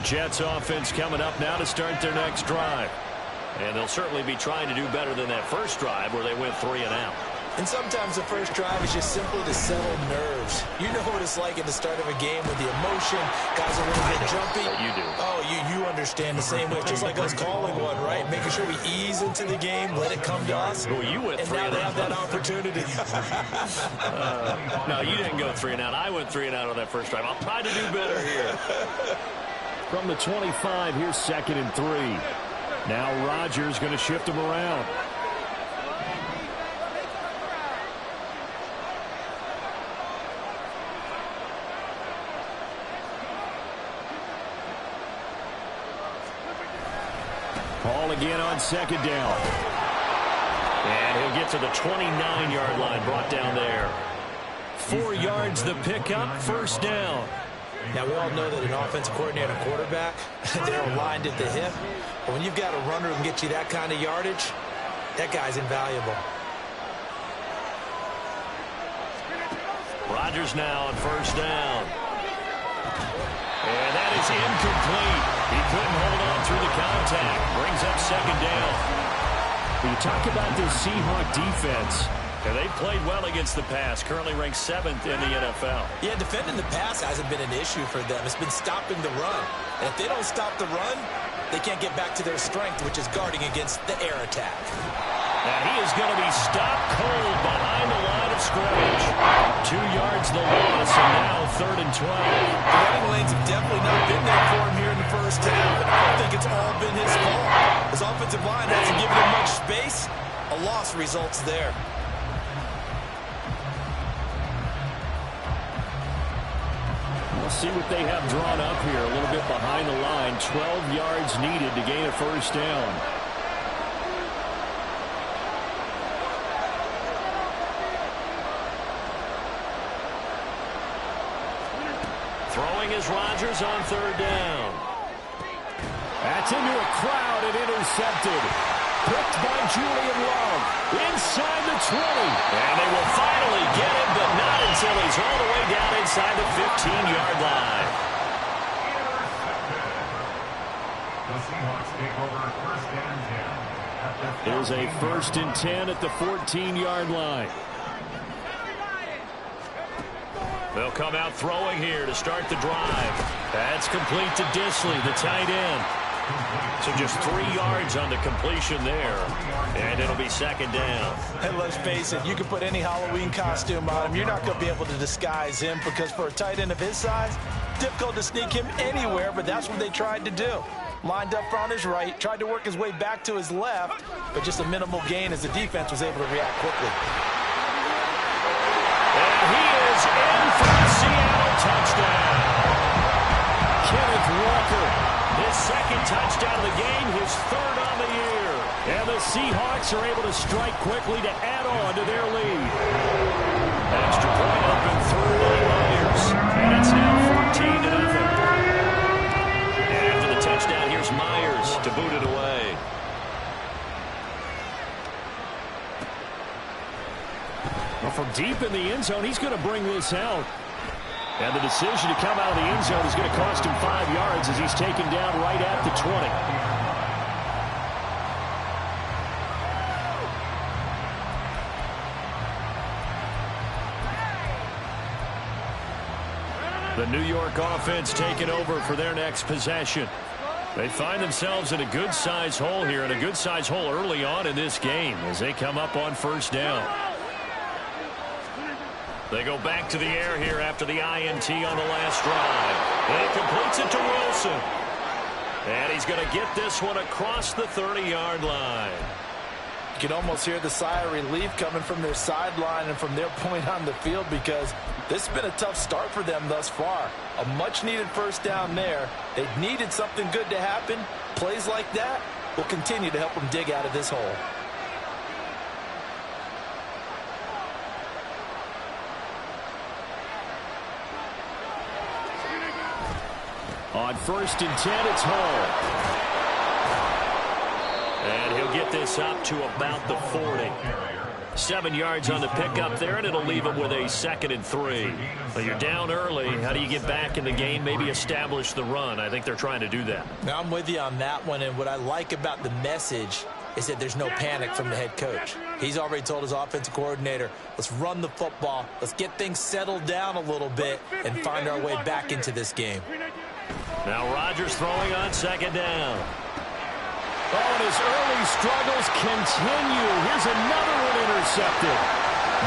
Jets offense coming up now to start their next drive. And they'll certainly be trying to do better than that first drive where they went 3 and out. And sometimes the first drive is just simply to settle nerves. You know what it's like at the start of a game with the emotion. Guys are a little bit jumpy. You do. Oh, you understand the same way. Just like us calling one, right? Making sure we ease into the game, let it come to us. Well, you went 3 and and now they out. have that opportunity. No, you didn't go 3 and out. I went 3 and out on that first drive. I'll try to do better here. From the 25, here's 2nd and 3. Now Rodgers going to shift him around. Ball again on 2nd down. And he'll get to the 29-yard line, brought down there. 4 yards the pickup, 1st down. Now, we all know that an offensive coordinator and a quarterback, they're aligned at the hip. But when you've got a runner who can get you that kind of yardage, that guy's invaluable. Rodgers now on 1st down. And that is incomplete. He couldn't hold on through the contact. Brings up 2nd down. When you talk about this Seahawk defense, and they've played well against the pass, currently ranked 7th in the NFL. Yeah, defending the pass hasn't been an issue for them. It's been stopping the run. And if they don't stop the run, they can't get back to their strength, which is guarding against the air attack. Now he is going to be stopped cold behind the line of scrimmage. 2 yards the loss, and now 3rd and 12. The running lanes have definitely not been there for him here in the first half, and I don't think it's all been his fault. His offensive line hasn't given him much space. A loss results there. We'll see what they have drawn up here. A little bit behind the line. 12 yards needed to gain a 1st down. Throwing is Rodgers on 3rd down. That's into a crowd and intercepted. Picked by Julian Love. Inside the 20. And they will finally get him, but not until he's all the way down inside the 15-yard line. There's a 1st and 10 at the 14-yard line. They'll come out throwing here to start the drive. That's complete to Disley, the tight end. So just 3 yards on the completion there. And it'll be 2nd down. And let's face it, you can put any Halloween costume on him. You're not going to be able to disguise him because for a tight end of his size, difficult to sneak him anywhere, but that's what they tried to do. Lined up on his right, tried to work his way back to his left, but just a minimal gain as the defense was able to react quickly. And he is in for the Seattle touchdown. Kenneth Walker. His 2nd touchdown of the game, his 3rd on the year. And the Seahawks are able to strike quickly to add on to their lead. Extra point up and through by Myers. And it's now 14-0. And after the touchdown, here's Myers to boot it away. Well, from deep in the end zone, he's going to bring this out. And the decision to come out of the end zone is going to cost him 5 yards as he's taken down right at the 20. The New York offense taking over for their next possession. They find themselves in a good-sized hole here, and a good-sized hole early on in this game as they come up on 1st down. They go back to the air here after the INT on the last drive. And he completes it to Wilson. And he's going to get this one across the 30-yard line. You can almost hear the sigh of relief coming from their sideline and from their point on the field because this has been a tough start for them thus far. A much-needed 1st down there. They needed something good to happen. Plays like that will continue to help them dig out of this hole. On 1st and 10, it's Hall. And he'll get this up to about the 40. 7 yards on the pickup there, and it'll leave them with a 2nd and 3. But you're down early. How do you get back in the game, maybe establish the run? I think they're trying to do that. Now, I'm with you on that one, and what I like about the message is that there's no panic from the head coach. He's already told his offensive coordinator, let's run the football, let's get things settled down a little bit and find our way back into this game. Now Rodgers throwing on 2nd down. Oh, and his early struggles continue. Here's another one intercepted.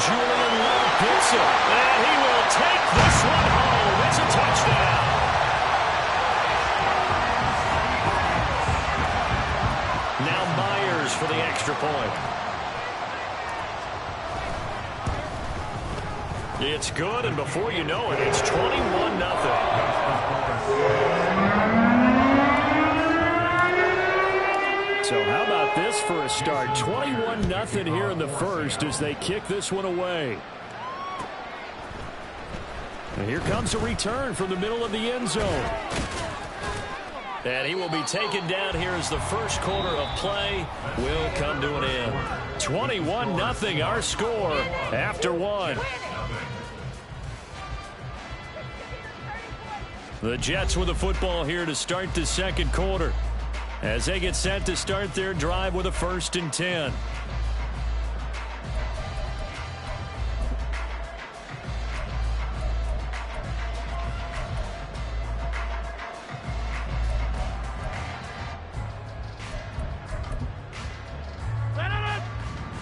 Julian Love gets it. And he will take this one home. It's a touchdown. Now Myers for the extra point. It's good, and before you know it, it's 21-0. So how about this for a start? 21-0 here in the first as they kick this one away. And here comes a return from the middle of the end zone. And he will be taken down here as the first quarter of play will come to an end. 21-0 our score after 1. The Jets with the football here to start the second quarter, as they get set to start their drive with a 1st and 10.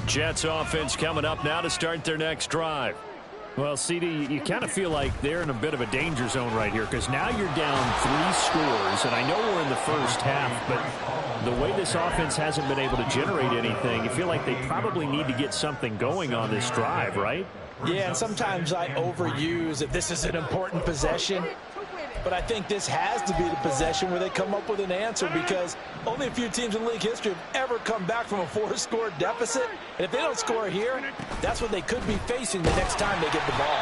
Jets offense coming up now to start their next drive. Well, CD, you kind of feel like they're in a bit of a danger zone right here because now you're down 3 scores, and I know we're in the first half, but the way this offense hasn't been able to generate anything, you feel like they probably need to get something going on this drive, right? Yeah, and sometimes I overuse if this is an important possession, but I think this has to be the possession where they come up with an answer because only a few teams in league history have ever come back from a 4-score deficit. And if they don't score here, that's what they could be facing the next time they get the ball.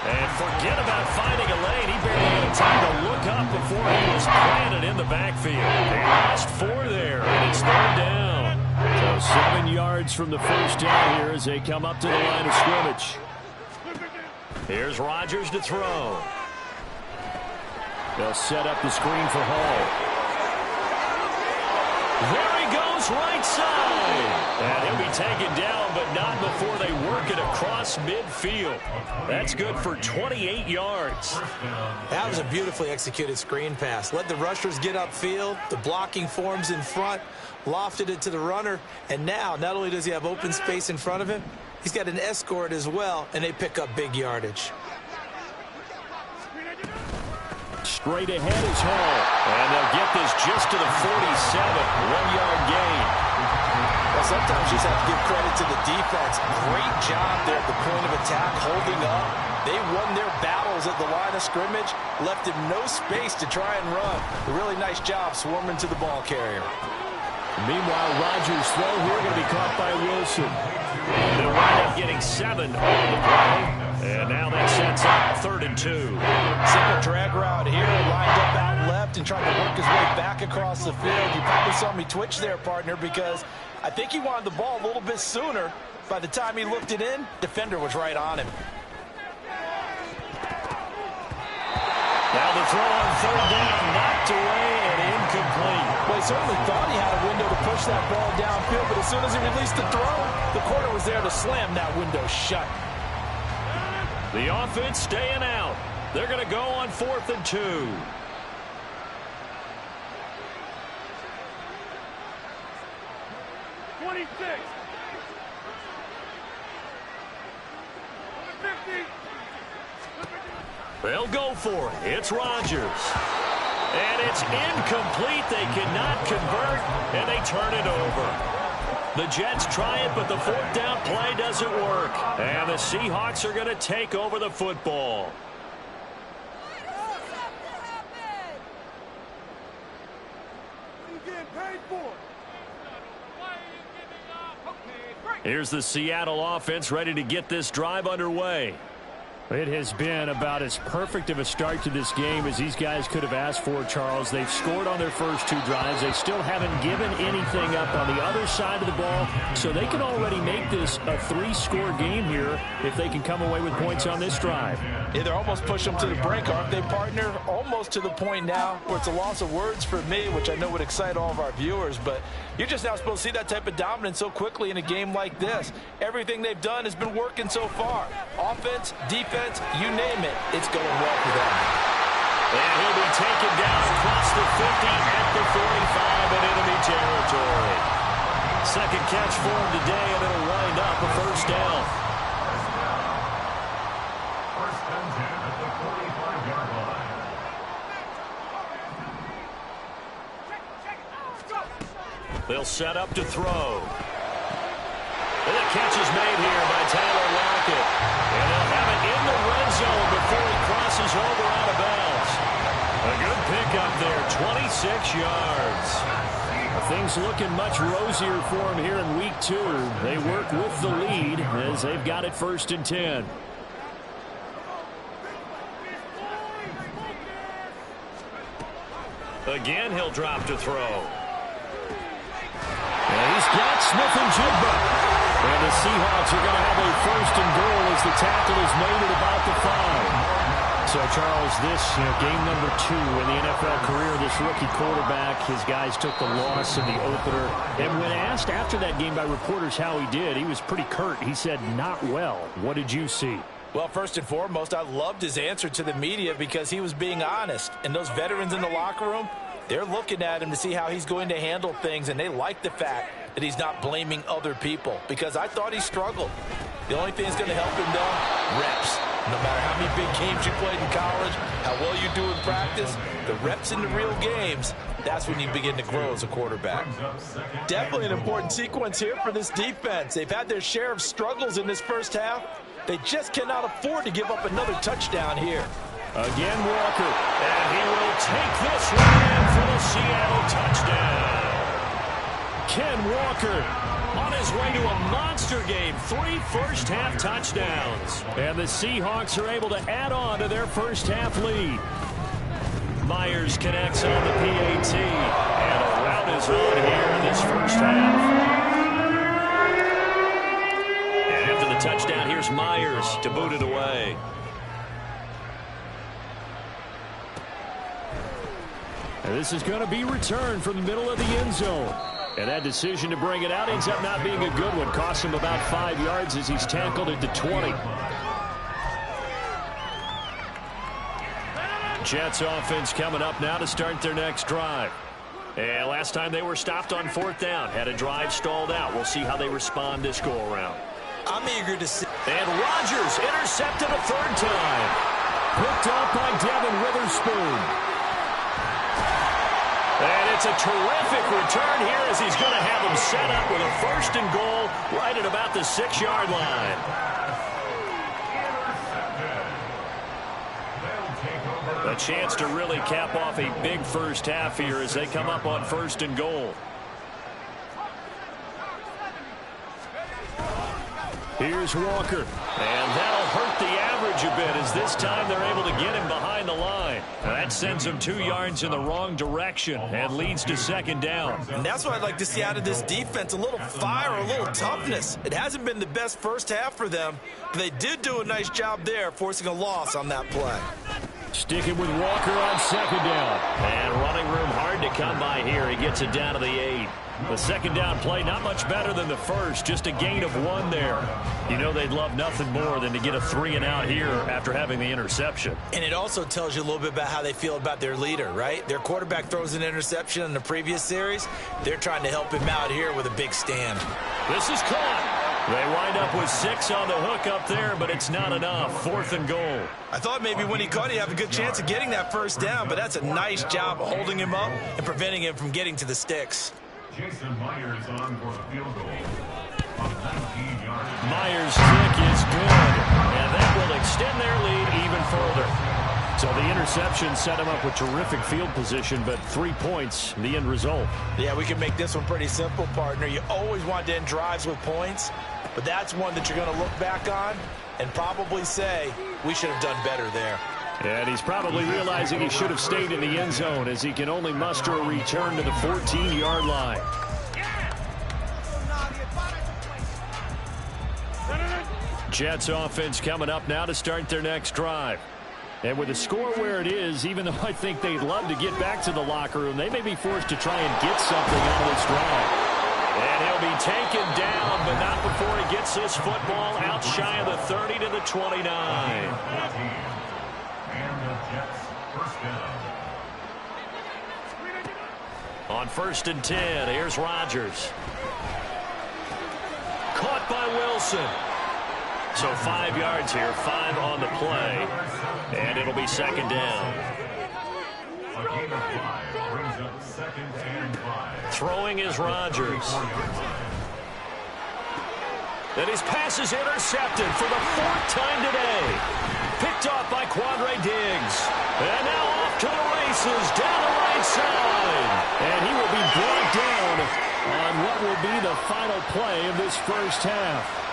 And forget about finding a lane. He barely had time to look up before he was planted in the backfield. They lost 4 there, and it's 3rd down. So 7 yards from the first down here as they come up to the line of scrimmage. Here's Rodgers to throw. They'll set up the screen for Hall. There he goes, right side. And he'll be taken down, but not before they work it across midfield. That's good for 28 yards. That was a beautifully executed screen pass. Let the rushers get upfield. The blocking forms in front. Lofted it to the runner. And now, not only does he have open space in front of him, he's got an escort as well, and they pick up big yardage. Straight ahead is Hall. And they'll get this just to the 47. 1-yard gain. Well, sometimes you just have to give credit to the defense. Great job there at the point of attack, holding up. They won their battles at the line of scrimmage, left him no space to try and run. A really nice job swarming to the ball carrier. Meanwhile, Rodgers' throw here going to be caught by Wilson. They'll wind up getting 7 on the play. And now that sets up 3rd and 2. Simple drag route here, lined up out left and trying to work his way back across the field. You probably saw me twitch there, partner, because I think he wanted the ball a little bit sooner. By the time he looked it in, defender was right on him. Now the throw on 3rd down, knocked away and incomplete. Well, he certainly thought he had a window to push that ball downfield, but as soon as he released the throw, the corner was there to slam that window shut. The offense staying out. They're going to go on 4th and 2. 26. 50. They'll go for it. It's Rodgers. And it's incomplete. They cannot convert, and they turn it over. The Jets try it, but the 4th down play doesn't work. And the Seahawks are going to take over the football. Here's the Seattle offense ready to get this drive underway. It has been about as perfect of a start to this game as these guys could have asked for, Charles. They've scored on their first 2 drives. They still haven't given anything up on the other side of the ball, so they can already make this a 3-score game here if they can come away with points on this drive. Yeah, they're almost pushing them to the brink, aren't they, partner? Almost to the point now where it's a loss of words for me, which I know would excite all of our viewers, but you're just not supposed to see that type of dominance so quickly in a game like this. Everything they've done has been working so far. Offense, defense, you name it, it's going well for them. And he'll be taken down across the 50 at the 45 in enemy territory. Second catch for him today, and it'll wind up a first down. First and 10 at the 45-yard line. They'll set up to throw. And the catch is made here by Tyler Lockett. And they'll have it in the red zone before he crosses over out of bounds. A good pickup there, 26 yards. Things looking much rosier for them here in week 2. They work with the lead as they've got it first and 10. Again, he'll drop to throw. And he's got Smith-Njigba. And the Seahawks are going to have a first and goal as the tackle is made at about the 5. So, Charles, this game number 2 in the NFL career, this rookie quarterback, his guys took the loss in the opener. And when asked after that game by reporters how he did, he was pretty curt. He said, not well. What did you see? Well, first and foremost, I loved his answer to the media because he was being honest. And those veterans in the locker room, they're looking at him to see how he's going to handle things, and they like the fact that he's not blaming other people because I thought he struggled. The only thing that's going to help him, though, reps. No matter how many big games you played in college, how well you do in practice, the reps in the real games, that's when you begin to grow as a quarterback. Definitely an important sequence here for this defense. They've had their share of struggles in this first half. They just cannot afford to give up another touchdown here. Again, Walker. And he will take this one in for the Seattle touchdown. Ken Walker on his way to a monster game. 3 first-half touchdowns. And the Seahawks are able to add on to their first-half lead. Myers connects on the PAT. And a rout is on here in this first half. And after the touchdown, here's Myers to boot it away. And this is going to be returned from the middle of the end zone. And that decision to bring it out ends up not being a good one. Costs him about 5 yards as he's tackled at the 20. Jets offense coming up now to start their next drive. And last time they were stopped on 4th down. Had a drive stalled out. We'll see how they respond this go-around. I'm eager to see. And Rodgers intercepted a 3rd time. Picked up by Devin Witherspoon. And it's a terrific return here as he's going to have him set up with a 1st and goal right at about the 6-yard line. A chance to really cap off a big first half here as they come up on 1st and goal. Here's Walker. And that'll hurt the average a bit as this time they're able to get him behind the line. That sends him 2 yards in the wrong direction and leads to 2nd down. And that's what I'd like to see out of this defense, a little fire, a little toughness. It hasn't been the best first half for them, but they did do a nice job there forcing a loss on that play. Sticking with Walker on 2nd down. And running room hard to come by here. He gets it down to the 8. The 2nd down play not much better than the first, just a gain of 1 there. You know they'd love nothing more than to get a 3-and-out here after having the interception. And it also tells you a little bit about how they feel about their leader, right? Their quarterback throws an interception in the previous series. They're trying to help him out here with a big stand. This is caught. They wind up with 6 on the hook up there, but it's not enough. 4th and goal. I thought maybe when he caught, he'd have a good chance of getting that 1st down, but that's a nice job holding him up and preventing him from getting to the sticks. Jason Myers on for a field goal. On 19 yards. Myers' kick is good, and that will extend their lead even further. So the interception set him up with terrific field position, but 3 points, the end result. Yeah, we can make this one pretty simple, partner. You always want to end drives with points, but that's one that you're going to look back on and probably say, we should have done better there. And he's probably realizing he should have stayed in the end zone as he can only muster a return to the 14-yard line. Jets offense coming up now to start their next drive. And with the score where it is, even though I think they'd love to get back to the locker room, they may be forced to try and get something out of this drive. And he'll be taken down, but not before he gets this football out shy of the 30 to the 29. And the Jets first down. On 1st and 10, here's Rodgers. Caught by Wilson. So 5 yards here, 5 on the play, and it'll be 2nd down. A gain of 5 brings up 2nd and 5. Throwing is Rodgers. And his pass is intercepted for the 4th time today. Picked off by Quandre Diggs. And now off to the races down the right side. And he will be brought down on what will be the final play of this first half.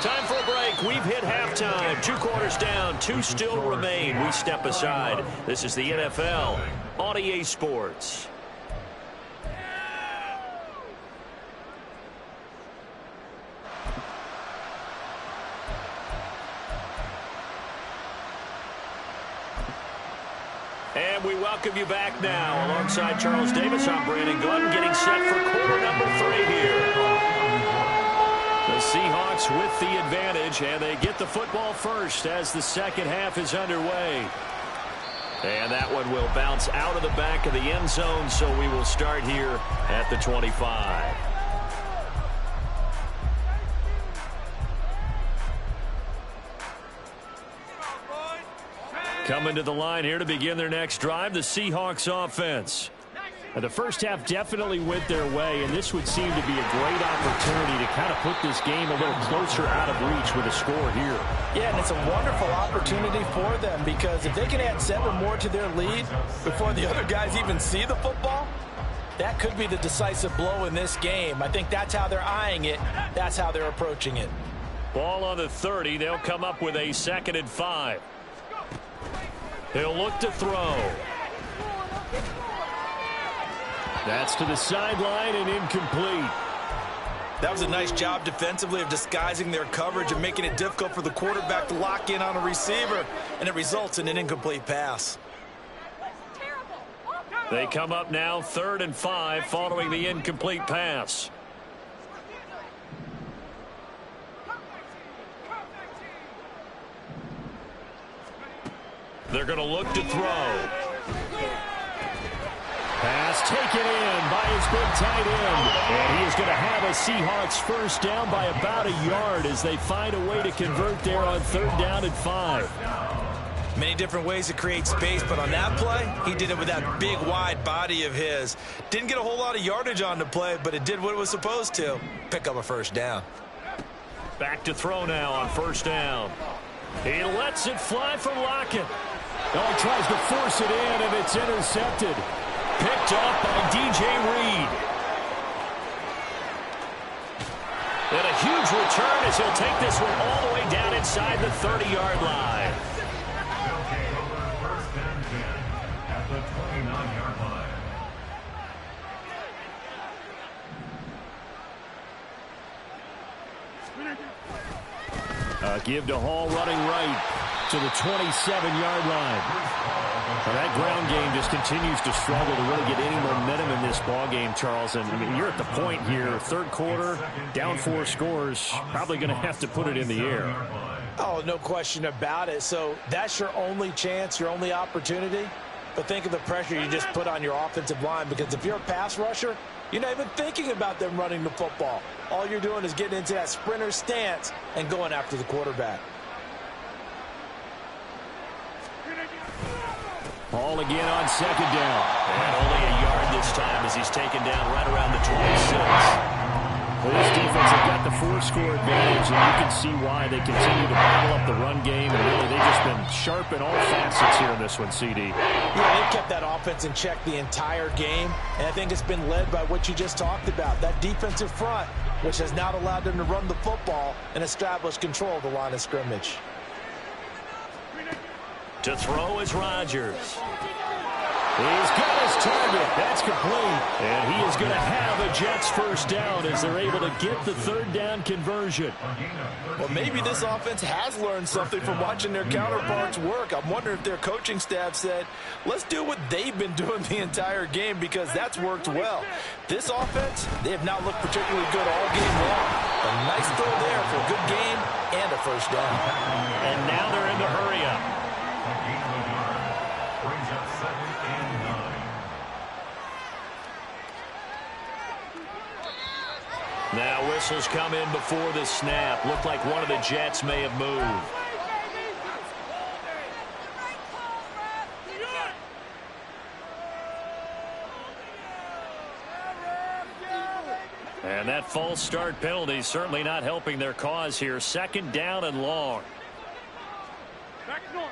Time for a break. We've hit halftime. 2 quarters down. 2 still remain. We step aside. This is the NFL on EA Sports. And we welcome you back now. Alongside Charles Davis, I'm Brandon Gunn, getting set for quarter number 3 here. The Seahawks with the advantage, and they get the football first as the second half is underway. And that one will bounce out of the back of the end zone, so we will start here at the 25. Coming to the line here to begin their next drive, the Seahawks offense. The first half definitely went their way, and this would seem to be a great opportunity to kind of put this game a little closer out of reach with a score here. Yeah, and it's a wonderful opportunity for them because if they can add 7 more to their lead before the other guys even see the football, that could be the decisive blow in this game. I think that's how they're eyeing it. That's how they're approaching it. Ball on the 30. They'll come up with a 2nd and 5. He'll look to throw. That's to the sideline and incomplete. That was a nice job defensively of disguising their coverage and making it difficult for the quarterback to lock in on a receiver, and it results in an incomplete pass. They come up now 3rd and 5 following the incomplete pass. They're going to look to throw. Pass taken in by his big tight end. And he is going to have a Seahawks first down by about a yard as they find a way to convert there on 3rd down and 5. Many different ways to create space, but on that play, he did it with that big, wide body of his. Didn't get a whole lot of yardage on the play, but it did what it was supposed to. Pick up a first down. Back to throw now on 1st down. He lets it fly from Lockett. Oh, he tries to force it in, and it's intercepted. Picked up by DJ Reed. And a huge return as he'll take this one all the way down inside the 30-yard line. They'll take over 1st and 10 at the 29-yard line. Give to Hall running right to the 27-yard line. Well, that ground game just continues to struggle to really get any momentum in this ball game, Charles. And I mean, you're at the point here, 3rd quarter, down 4 scores, probably going to have to put it in the air. Oh, no question about it. So that's your only chance, your only opportunity. But think of the pressure you just put on your offensive line, because if you're a pass rusher, you're not even thinking about them running the football. All you're doing is getting into that sprinter stance and going after the quarterback. Hall again on 2nd down. And only a yard this time as he's taken down right around the 26. Well, this defense has got the 4-score advantage, and you can see why they continue to battle up the run game. And really, they've just been sharp in all facets here in this one, CD. Yeah, they've kept that offense in check the entire game, and I think it's been led by what you just talked about, that defensive front. which has not allowed them to run the football and establish control of the line of scrimmage. To throw is Rodgers. He's got his target. That's complete. And he is going to have a Jets first down as they're able to get the third down conversion. Well, maybe this offense has learned something from watching their counterparts work. I'm wondering if their coaching staff said, let's do what they've been doing the entire game because that's worked well. This offense, they have not looked particularly good all game long. A nice throw there for a good game and a first down. And now they're in the hurry-up. Now whistles come in before the snap. Looked like one of the Jets may have moved. And that false start penalty certainly not helping their cause here. Second down and long. Back north.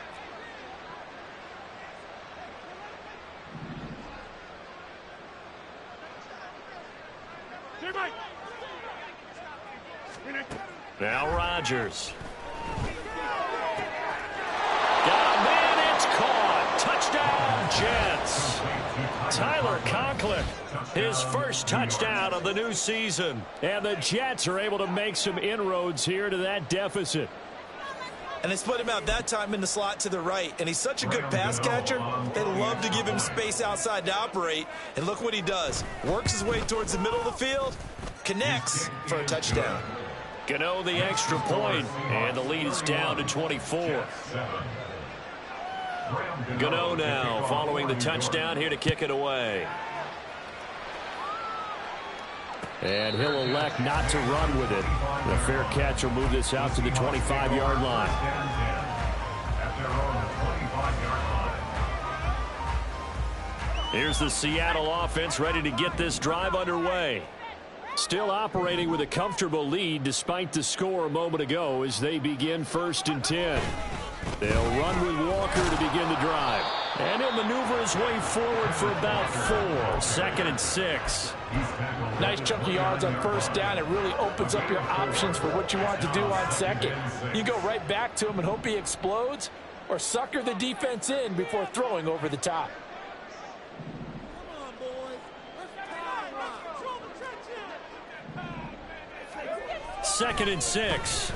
Now Rodgers. Got a man, it's caught. Touchdown, Jets. Tyler Conklin, his first touchdown of the new season. And the Jets are able to make some inroads here to that deficit. And they split him out that time in the slot to the right. And he's such a good pass catcher, they love to give him space outside to operate. And look what he does. Works his way towards the middle of the field, connects for a touchdown. Gano the extra point, and the lead is down to 24. Gano now following the touchdown here to kick it away. And he'll elect not to run with it. The fair catch will move this out to the 25-yard line. Here's the Seattle offense ready to get this drive underway. Still operating with a comfortable lead despite the score a moment ago as they begin 1st and 10. They'll run with Walker to begin the drive. And he'll maneuver his way forward for about 4. 2nd and 6. Nice chunk of yards on first down. It really opens up your options for what you want to do on second. You go right back to him and hope he explodes, or sucker the defense in before throwing over the top. 2nd and 6.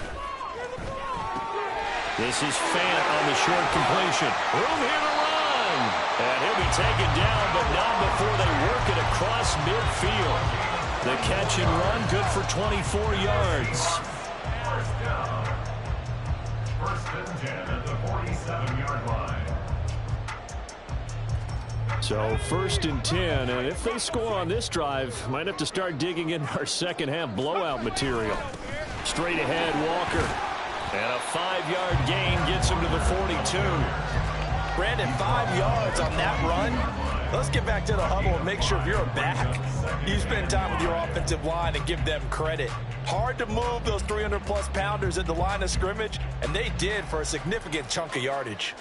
This is Fant on the short completion. Room here to run. And he'll be taken down, but not before they work it across midfield. The catch and run good for 24 yards. First down. 1st and 10 at the 47-yard line. So 1st and 10, and if they score on this drive, might have to start digging in our second half blowout material. Straight ahead, Walker. And a 5-yard gain gets him to the 42. Brandon, 5 yards on that run. Let's get back to the huddle and make sure if you're a back, you spend time with your offensive line and give them credit. Hard to move those 300-plus pounders at the line of scrimmage, and they did for a significant chunk of yardage.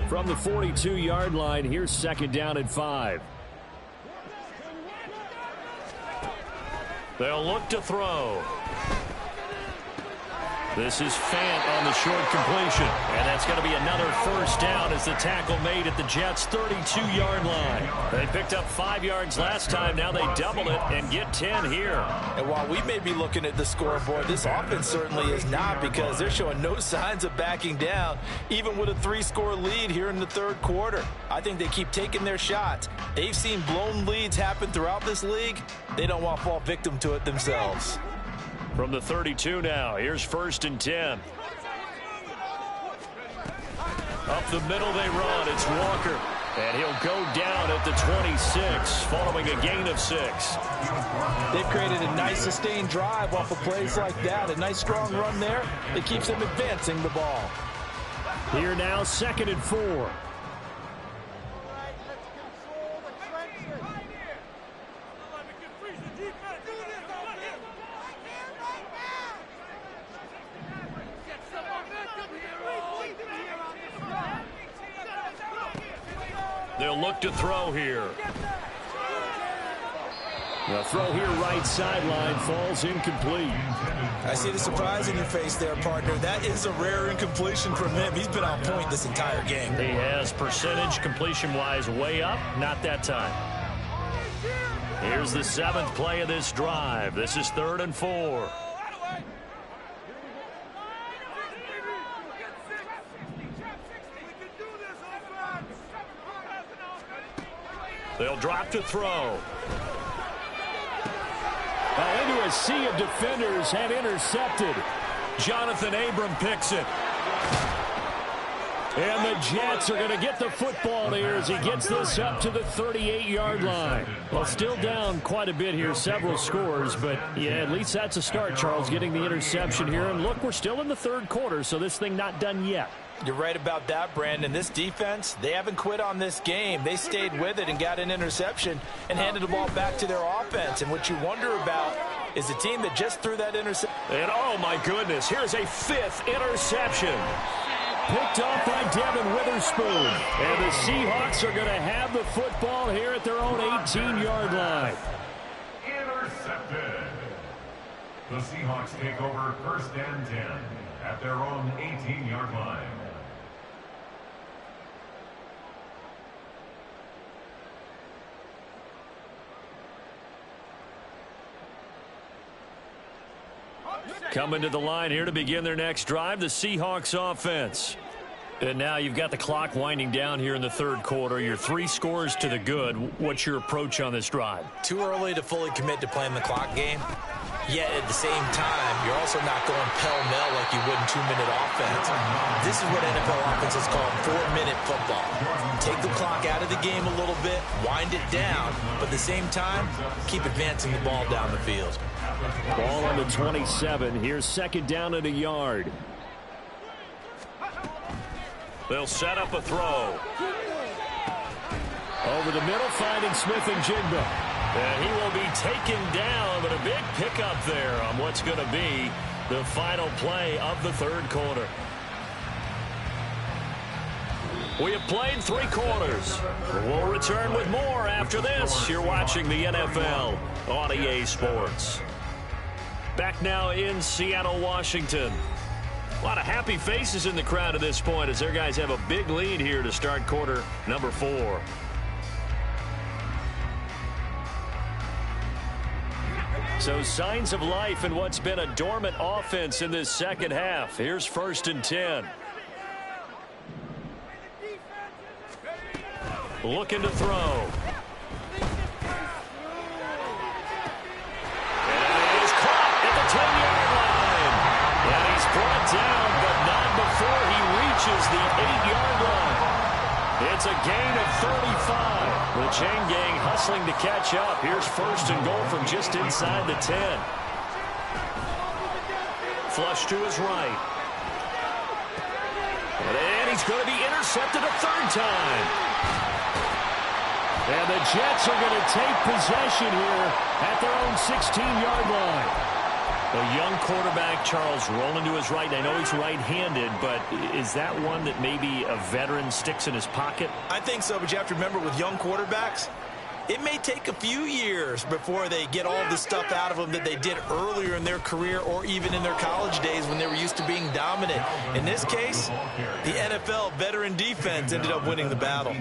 From the 42-yard line, here's 2nd down and 5. They'll look to throw. This is Fant on the short completion. And that's going to be another first down as the tackle made at the Jets' 32-yard line. They picked up 5 yards last time. Now they double it and get 10 here. And while we may be looking at the scoreboard, this offense certainly is not, because they're showing no signs of backing down, even with a 3-score lead here in the 3rd quarter. I think they keep taking their shots. They've seen blown leads happen throughout this league. They don't want to fall victim to it themselves. From the 32 now, here's 1st and 10. Up the middle they run. It's Walker. And he'll go down at the 26 following a gain of 6. They've created a nice sustained drive off of plays like that. A nice strong run there that keeps them advancing the ball. Here now, 2nd and 4. They'll look to throw here. The throw here right sideline falls incomplete. I see the surprise in your face there, partner. That is a rare incompletion from him. He's been on point this entire game. He has percentage completion-wise way up. Not that time. Here's the 7th play of this drive. This is 3rd and 4. They'll drop to throw. Into a sea of defenders and intercepted. Jonathan Abram picks it. And the Jets are going to get the football here as he gets this up to the 38-yard line. Well, still down quite a bit here, several scores, but yeah, at least that's a start, Charles, getting the interception here. And look, we're still in the 3rd quarter, so this thing not done yet. You're right about that, Brandon. This defense, they haven't quit on this game. They stayed with it and got an interception and handed the ball back to their offense. And what you wonder about is the team that just threw that interception. And oh my goodness, here's a 5th interception. Picked off by Devin Witherspoon. And the Seahawks are going to have the football here at their own 18-yard line. Intercepted. The Seahawks take over 1st and 10 at their own 18-yard line. Coming to the line here to begin their next drive, the Seahawks offense. And now you've got the clock winding down here in the 3rd quarter. You're 3 scores to the good. What's your approach on this drive? Too early to fully commit to playing the clock game. Yet at the same time, you're also not going pell-mell like you would in 2-minute offense. This is what NFL offenses call 4-minute football. Take the clock out of the game a little bit, wind it down, but at the same time, keep advancing the ball down the field. Ball on the 27. Here's 2nd down and a yard. They'll set up a throw. Over the middle, finding Smith and Jigba. And he will be taken down, but a big pickup there on what's going to be the final play of the 3rd quarter. We have played 3 quarters. We'll return with more after this. You're watching the NFL on EA Sports. Back now in Seattle, Washington. A lot of happy faces in the crowd at this point as their guys have a big lead here to start quarter number 4. So signs of life in what's been a dormant offense in this 2nd half. Here's 1st and 10. Looking to throw. And he is caught at the 10-yard line. And he's brought down, but not before he reaches the 8-yard line. It's a gain of 35. The chain gang hustling to catch up. Here's 1st and goal from just inside the 10. Flush to his right. And he's going to be intercepted a 3rd time. And the Jets are going to take possession here at their own 16-yard line. A young quarterback, Charles, rolling to his right. I know he's right-handed, but is that one that maybe a veteran sticks in his pocket? I think so, but you have to remember with young quarterbacks, it may take a few years before they get all the stuff out of them that they did earlier in their career or even in their college days when they were used to being dominant. In this case, the NFL veteran defense ended up winning the battle.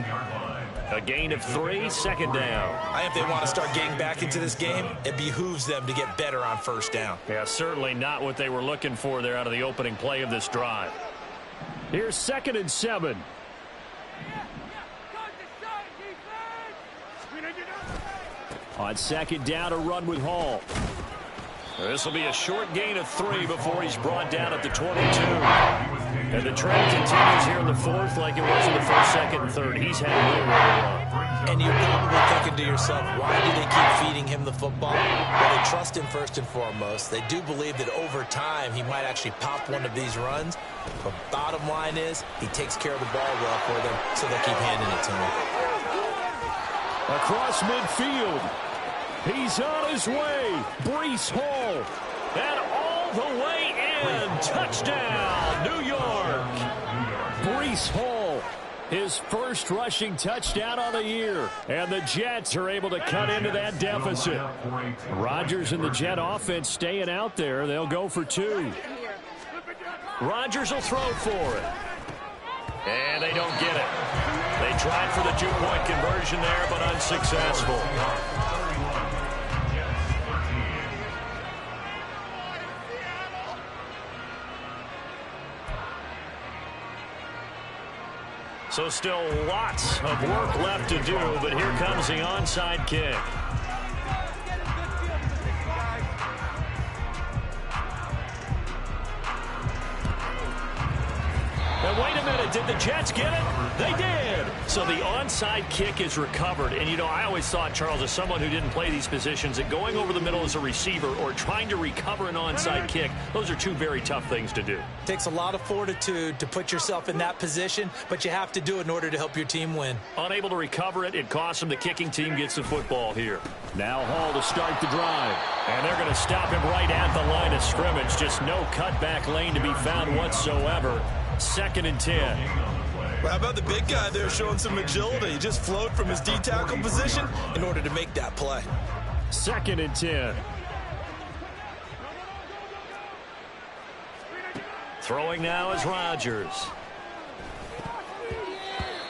A gain of 3, 2nd down. I think they want to start getting back into this game. It behooves them to get better on 1st down. Yeah, certainly not what they were looking for there out of the opening play of this drive. Here's 2nd and 7. On 2nd down, a run with Hall. This will be a short gain of 3 before he's brought down at the 22. And the trend continues here in the 4th like it was in the 1st, 2nd, and 3rd. He's had a really long. And you're probably thinking to yourself, why do they keep feeding him the football? Well, they trust him first and foremost. They do believe that over time he might actually pop one of these runs. But bottom line is, he takes care of the ball well for them, so they'll keep handing it to him. Across midfield. He's on his way. Breece Hall. And all the way in. Touchdown, New York. Breece Hall. His first rushing touchdown on the year. And the Jets are able to cut into that deficit. Rodgers and the Jet offense staying out there. They'll go for 2. Rodgers will throw for it. And they don't get it. They tried for the 2-point conversion there, but unsuccessful. So still lots of work left to do, but here comes the onside kick. And wait a minute, did the Jets get it? They did. So the onside kick is recovered. And, you know, I always thought, Charles, as someone who didn't play these positions, that going over the middle as a receiver or trying to recover an onside kick, those are 2 very tough things to do. It takes a lot of fortitude to put yourself in that position, but you have to do it in order to help your team win. Unable to recover it, it costs them. The kicking team gets the football here. Now Hall to start the drive. And they're going to stop him right at the line of scrimmage. Just no cutback lane to be found whatsoever. 2nd and 10. Well, how about the big guy there showing some agility? He just flowed from his D-tackle position in order to make that play. 2nd and 10. Throwing now is Rodgers.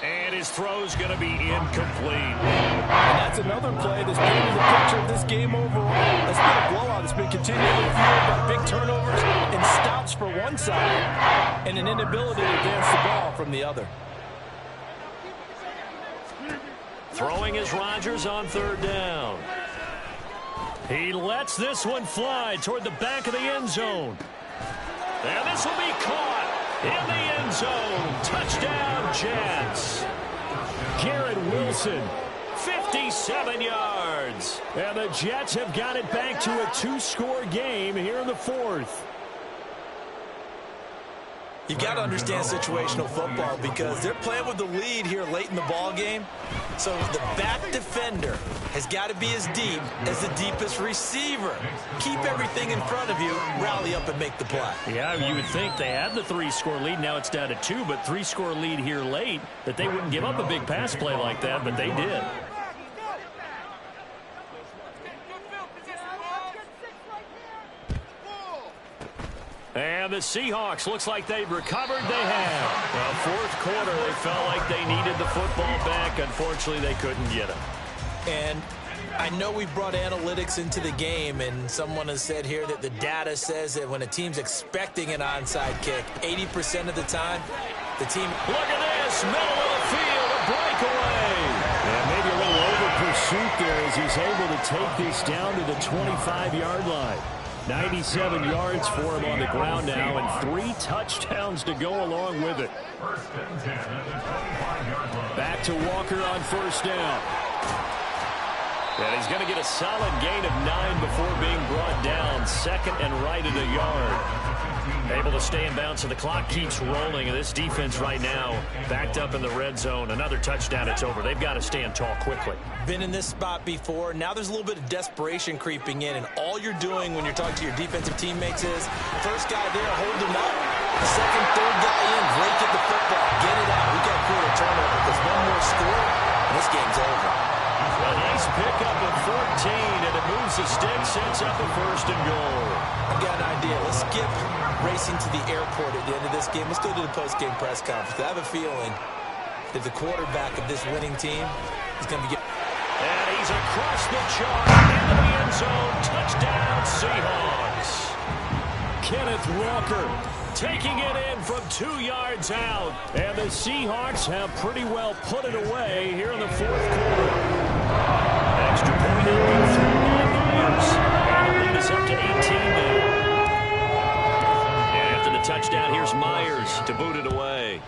And his throw's going to be incomplete. And that's another play that's painting the picture of this game overall. It's been a blowout. It's been continually fueled by big turnovers and stops for one side and an inability to advance the ball from the other. Throwing is Rodgers on 3rd down. He lets this one fly toward the back of the end zone. And this will be caught in the end zone. Touchdown, Jets. Garrett Wilson. 57 yards. And the Jets have got it back to a 2-score game here in the 4th. You've got to understand situational football because they're playing with the lead here late in the ball game. So the back defender has got to be as deep as the deepest receiver. Keep everything in front of you, rally up and make the play. Yeah, you would think they had the 3-score lead. Now it's down to 2, but 3-score lead here late, that they wouldn't give up a big pass play like that, but they did. And the Seahawks, looks like they've recovered. They have. Well, 4th quarter, they felt like they needed the football back. Unfortunately, they couldn't get it. And I know we brought analytics into the game, and someone has said here that the data says that when a team's expecting an onside kick, 80% of the time, the team... Look at this, middle of the field, a breakaway. And maybe a little over pursuit there as he's able to take this down to the 25-yard line. 97 yards for him on the ground now, and 3 touchdowns to go along with it. Back to Walker on 1st down. And he's going to get a solid gain of 9 before being brought down. 2nd and right at a yard. Able to stay in bounds, so the clock keeps rolling. And this defense right now backed up in the red zone. Another touchdown, it's over. They've got to stand tall quickly. Been in this spot before. Now there's a little bit of desperation creeping in, and all you're doing when you're talking to your defensive teammates is first guy there, hold him up. Second, third guy in, break at the football, get it out. We got to create a turnover because one more score, and this game's over. A nice pickup of 14, and it moves the stick, sets up a 1st and goal. I've got an idea. Let's skip racing to the airport at the end of this game. Let's go to the post-game press conference. I have a feeling that the quarterback of this winning team is going to be getting... And he's across the chalk into the end zone. Touchdown, Seahawks. Kenneth Walker taking it in from 2 yards out. And the Seahawks have pretty well put it away here in the 4th quarter. Extra point out being thrown by Myers. And the lead is up to 18 now. And after the touchdown, here's Myers to boot it away.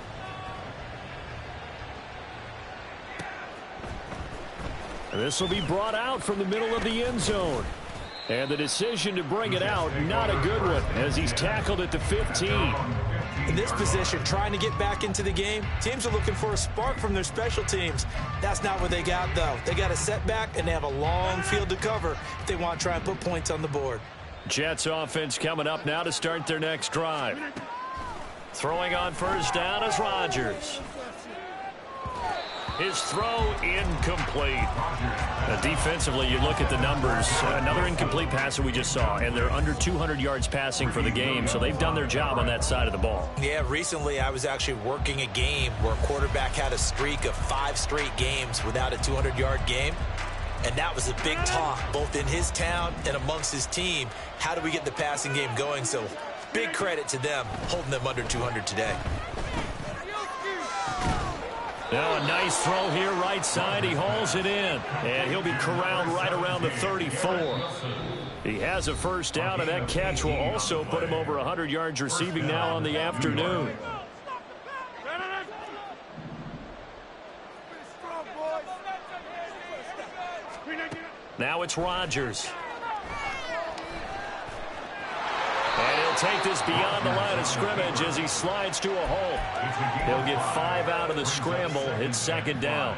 This will be brought out from the middle of the end zone. And the decision to bring it out, not a good one, as he's tackled at the 15. In this position, trying to get back into the game, teams are looking for a spark from their special teams. That's not what they got, though. They got a setback, and they have a long field to cover if they want to try and put points on the board. Jets offense coming up now to start their next drive. Throwing on 1st down is Rodgers. His throw incomplete. Defensively, you look at the numbers. Another incomplete pass that we just saw, and they're under 200 yards passing for the game, so they've done their job on that side of the ball. Yeah, recently I was actually working a game where a quarterback had a streak of 5 straight games without a 200-yard game, and that was a big talk both in his town and amongst his team. How do we get the passing game going? So big credit to them holding them under 200 today. Now a nice throw here right side. He hauls it in, and he'll be corralled right around the 34. He has a first down, and that catch will also put him over 100 yards receiving now on the afternoon. Now it's Rodgers. And he'll take this beyond the line of scrimmage as he slides to a hole. He'll get 5 out of the scramble. It's second down.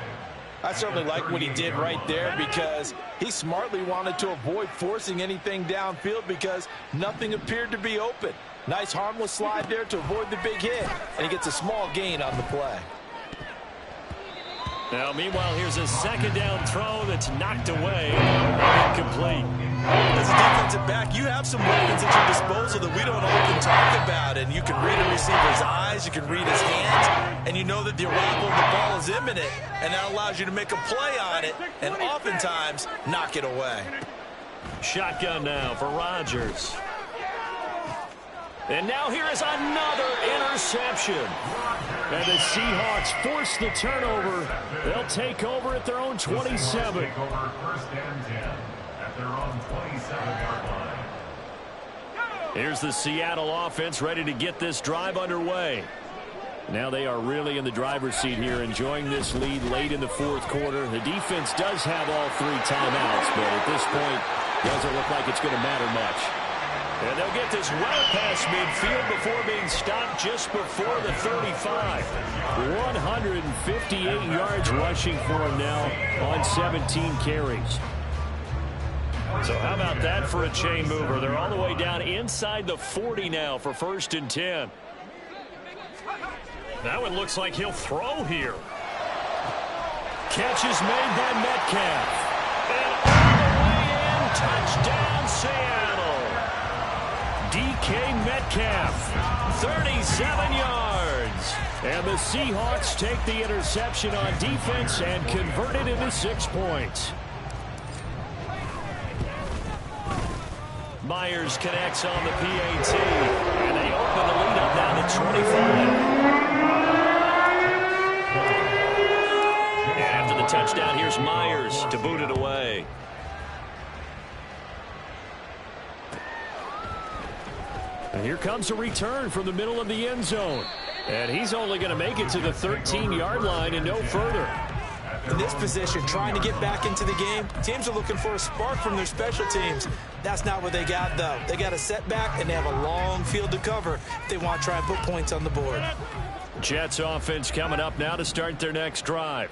I certainly like what he did right there because he smartly wanted to avoid forcing anything downfield because nothing appeared to be open. Nice harmless slide there to avoid the big hit, and he gets a small gain on the play. Now, meanwhile, here's a second down throw that's knocked away. Incomplete. As a defensive back, you have some weapons at your disposal that we don't often talk about, and you can read a receiver's eyes, you can read his hands, and you know that the arrival of the ball is imminent, and that allows you to make a play on it, and oftentimes knock it away. Shotgun now for Rodgers. And now here is another interception. And the Seahawks force the turnover. They'll take over at their own 27. Take over first and 10 at their own 27-yard line. Here's the Seattle offense ready to get this drive underway. Now they are really in the driver's seat here, enjoying this lead late in the fourth quarter. The defense does have all 3 timeouts, but at this point, doesn't look like it's going to matter much. And they'll get this well past midfield before being stopped just before the 35. 158 yards rushing for him now on 17 carries. So how about that for a chain mover? They're all the way down inside the 40 now for first and 10. That one looks like he'll throw here. Catch is made by Metcalf. And all the way in, touchdown Seattle. DK Metcalf, 37 yards. And the Seahawks take the interception on defense and convert it into 6 points. Myers connects on the PAT, and they open the lead up now to 25. And after the touchdown, here's Myers to boot it away. And here comes a return from the middle of the end zone. And he's only going to make it to the 13-yard line and no further. In this position, trying to get back into the game, teams are looking for a spark from their special teams. That's not what they got, though. They got a setback, and they have a long field to cover if they want to try and put points on the board. Jets offense coming up now to start their next drive.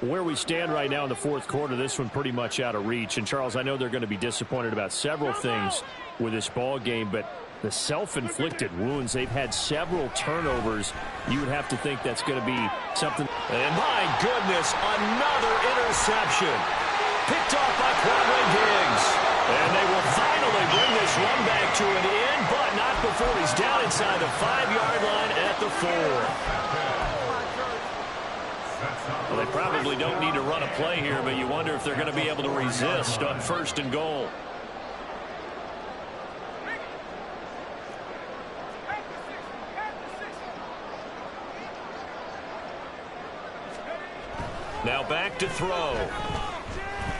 Where we stand right now in the fourth quarter, this one pretty much out of reach. And, Charles, I know they're going to be disappointed about several things with this ball game, but the self-inflicted wounds, they've had several turnovers. You would have to think that's going to be something. And my goodness, another interception. Picked off by Quadway Diggs. And they will finally bring this run back to an end, but not before he's down inside the 5-yard line at the 4. Well, they probably don't need to run a play here, but you wonder if they're going to be able to resist on first and goal. Now back to throw.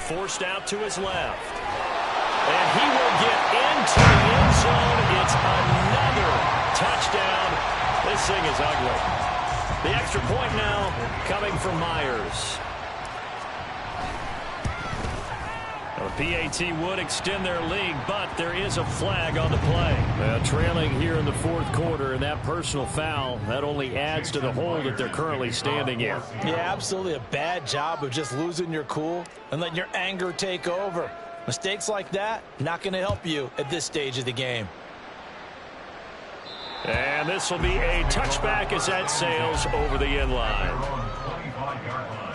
Forced out to his left. And he will get into the end zone. It's another touchdown. This thing is ugly. The extra point now coming from Myers. Well, the PAT would extend their lead, but there is a flag on the play. Trailing here in the fourth quarter, and that personal foul, that only adds to the hole that they're currently standing in. Yeah, absolutely a bad job of just losing your cool and letting your anger take over. Mistakes like that, not going to help you at this stage of the game. And this will be a touchback as that sails over the end line. 25-yard line.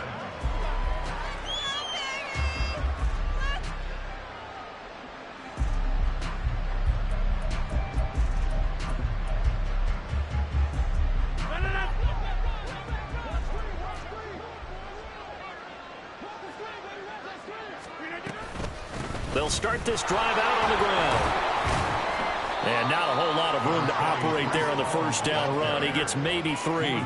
They'll start this drive out on the ground. And not a whole lot of room to operate there on the first down run. He gets maybe 3.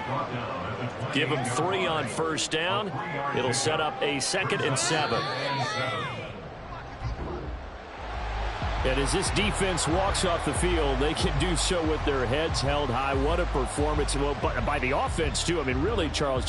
Give him 3 on first down. It'll set up a 2nd and 7. And as this defense walks off the field, they can do so with their heads held high. What a performance. Well, by the offense, too. I mean, really, Charles,